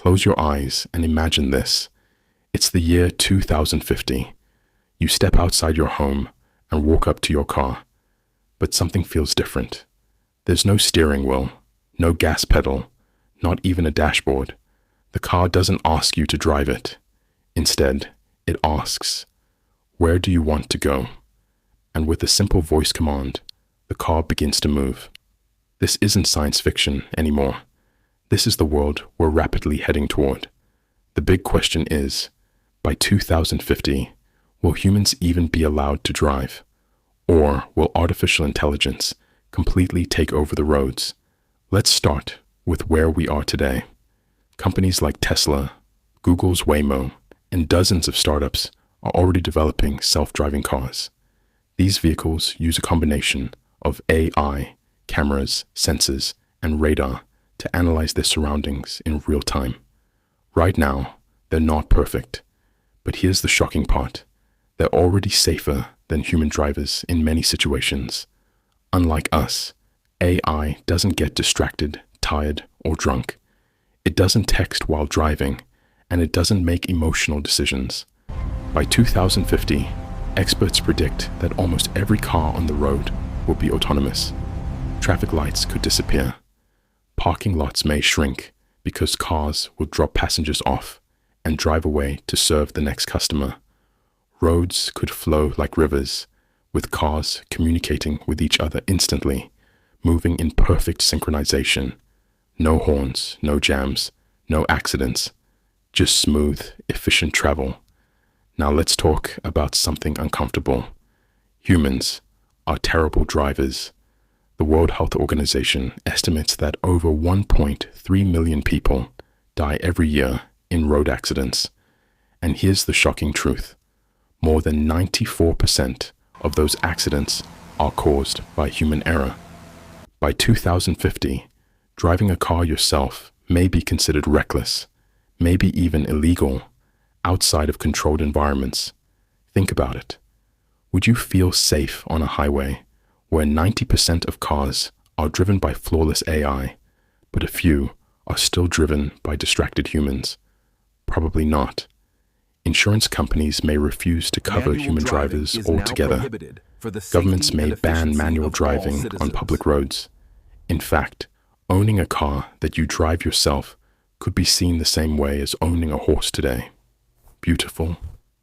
Close your eyes and imagine this. It's the year 2050. You step outside your home and walk up to your car, but something feels different. There's no steering wheel, no gas pedal, not even a dashboard. The car doesn't ask you to drive it. Instead, it asks, "Where do you want to go?" And with a simple voice command, the car begins to move. This isn't science fiction anymore. This is the world we're rapidly heading toward. The big question is, by 2050, will humans even be allowed to drive? Or will artificial intelligence completely take over the roads? Let's start with where we are today. Companies like Tesla, Google's Waymo, and dozens of startups are already developing self-driving cars. These vehicles use a combination of AI, cameras, sensors, and radar to analyze their surroundings in real time. Right now, they're not perfect, but here's the shocking part. They're already safer than human drivers in many situations. Unlike us, AI doesn't get distracted, tired, or drunk. It doesn't text while driving, and it doesn't make emotional decisions. By 2050, experts predict that almost every car on the road will be autonomous. Traffic lights could disappear. Parking lots may shrink because cars will drop passengers off and drive away to serve the next customer. Roads could flow like rivers, with cars communicating with each other instantly, moving in perfect synchronization. No horns, no jams, no accidents, just smooth, efficient travel. Now let's talk about something uncomfortable. Humans are terrible drivers. The World Health Organization estimates that over 1.3 million people die every year in road accidents. And here's the shocking truth. More than 94% of those accidents are caused by human error. By 2050, driving a car yourself may be considered reckless, maybe even illegal, outside of controlled environments. Think about it. Would you feel safe on a highway where 90% of cars are driven by flawless AI, but a few are still driven by distracted humans? Probably not. Insurance companies may refuse to cover human drivers altogether. Governments may ban manual driving on public roads. In fact, owning a car that you drive yourself could be seen the same way as owning a horse today. Beautiful,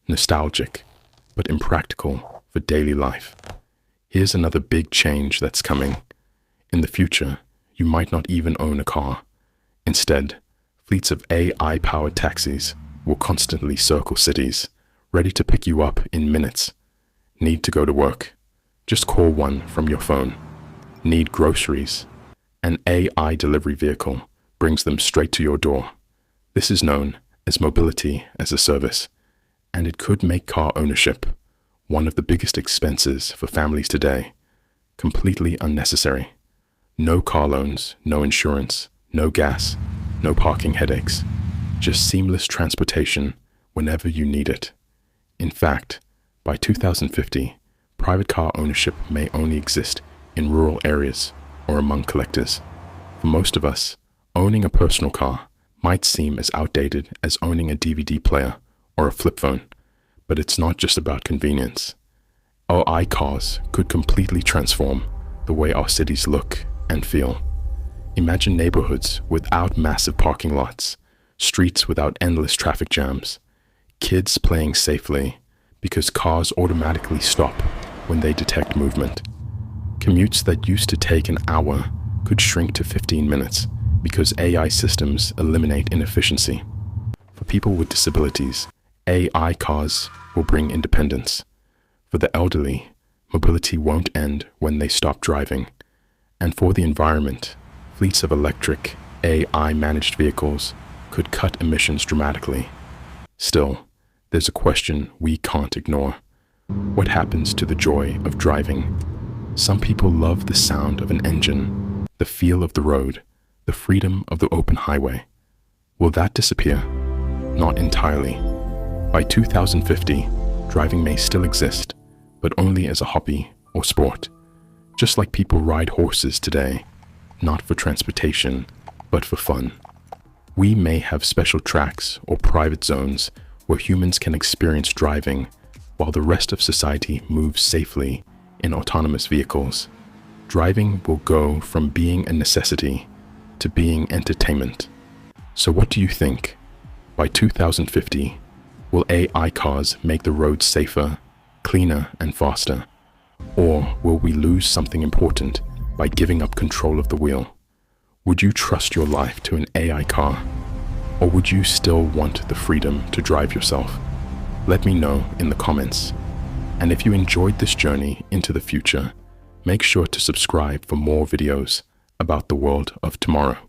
nostalgic, but impractical for daily life. Here's another big change that's coming. In the future, you might not even own a car. Instead, fleets of AI-powered taxis will constantly circle cities, ready to pick you up in minutes. Need to go to work? Just call one from your phone. Need groceries? An AI delivery vehicle brings them straight to your door. This is known as mobility as a service, and it could make car ownership one of the biggest expenses for families today, completely unnecessary. No car loans, no insurance, no gas, no parking headaches, just seamless transportation whenever you need it. In fact, by 2050, private car ownership may only exist in rural areas or among collectors. For most of us, owning a personal car might seem as outdated as owning a DVD player or a flip phone, but it's not just about convenience. AI cars could completely transform the way our cities look and feel. Imagine neighborhoods without massive parking lots, streets without endless traffic jams, kids playing safely because cars automatically stop when they detect movement. Commutes that used to take an hour could shrink to 15 minutes because AI systems eliminate inefficiency. For people with disabilities, AI cars will bring independence. For the elderly, mobility won't end when they stop driving. And for the environment, fleets of electric, AI-managed vehicles could cut emissions dramatically. Still, there's a question we can't ignore. What happens to the joy of driving? Some people love the sound of an engine, the feel of the road, the freedom of the open highway. Will that disappear? Not entirely. By 2050, driving may still exist, but only as a hobby or sport. Just like people ride horses today, not for transportation, but for fun. We may have special tracks or private zones where humans can experience driving while the rest of society moves safely in autonomous vehicles. Driving will go from being a necessity to being entertainment. So what do you think? By 2050, will AI cars make the roads safer, cleaner, and faster? Or will we lose something important by giving up control of the wheel? Would you trust your life to an AI car? Or would you still want the freedom to drive yourself? Let me know in the comments. And if you enjoyed this journey into the future, make sure to subscribe for more videos about the world of tomorrow.